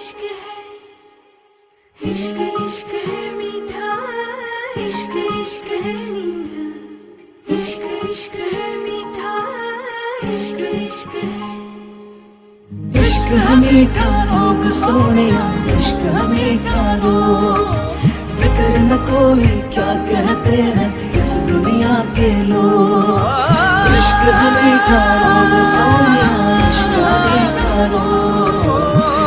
इश्क है, इश्क इश्क है मीठा, इश्क इश्क है मीठा, इश्क इश्क है मीठा, इश्क इश्क है। इश्क है मीठा रोग सोनिया, इश्क है मीठा रोग। फिक्र न कोई क्या कहते हैं इस दुनिया के लोग। इश्क है मीठा रोग सोनिया, इश्क है मीठा रोग।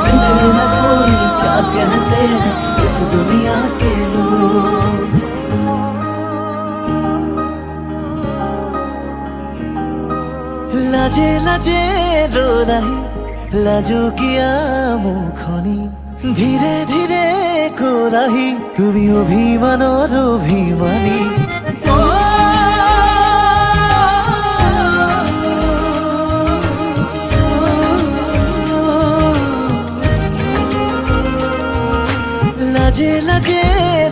फिक्र न कोई क्या कहते हैं इस दुनिया के लोग। लाजे लाजे रो रही লাজু কিয়া মুখনি ধীরে ধীরে কোলাহি তুমি অভিমানৰ অভিমানী। লাজে লাজে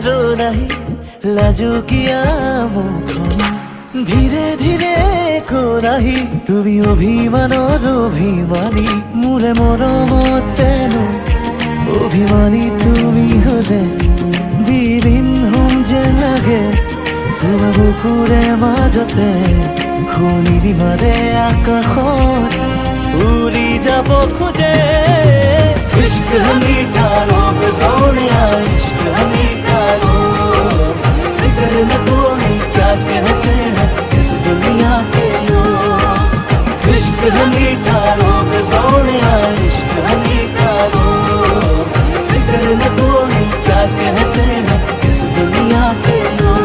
ৰো নাহি লাজু কিয়া মুখনি ধীরে ধীরে কোলাহি তুমি অভিমানৰ অভিমানী। মোৰে মৰমতেনো অভিমানী তুমি হলে বিলীন হম যে লাগে তোমাৰ বুকুৰে মাজতে শুনিবি মানে আকাশত উৰি যাব খোজে। इश्क है मीठा रोग सोनिया, इश्क है मीठा रोग। फिक्र न कोई क्या कहते हैं इस दुनिया के लोग। इश्क है मीठा रोग सोनिया, इश्क है मीठा रोग। फिक्र न कोई क्या कहते हैं इस दुनिया के लोग।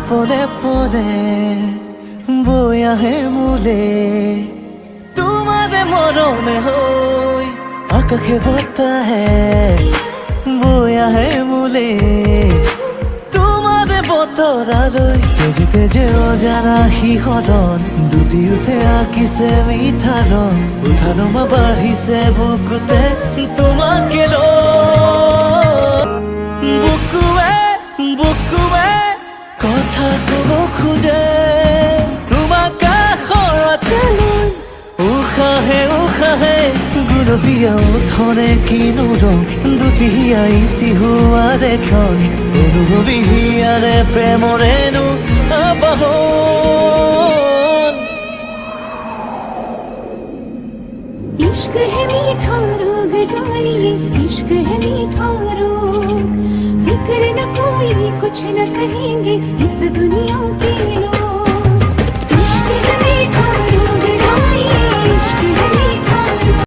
পদে পদে বৈ আহে মোলে তোমাৰে মৰমে হৈ আকাশে বতাহে বৈ আহে মোলে তোমাৰে বতৰালৈ তেজে তেজে অজানা শিহৰণ দুটি উঠে আঁকিছে মিঠা ৰং উঠা নমা বাঢ়িছে বুকুতে তোমাকে বুকুৱে বুকুৱে কথা কব খোজে তোমাক কাষৰতে লৈ উশাহে উশাহে গুলপীয়া উঠনে কিনো ৰং দুটি আইতি হোৱাৰ এখন অনুভৱী হিয়াৰে প্ৰেমৰেনো আবাহন। इश्क है मीठा रोग जानिए, इश्क है मीठा रोग। फिक्र न कोई कुछ न कहेंगे इस दुनिया के लोग। इश्क है मीठा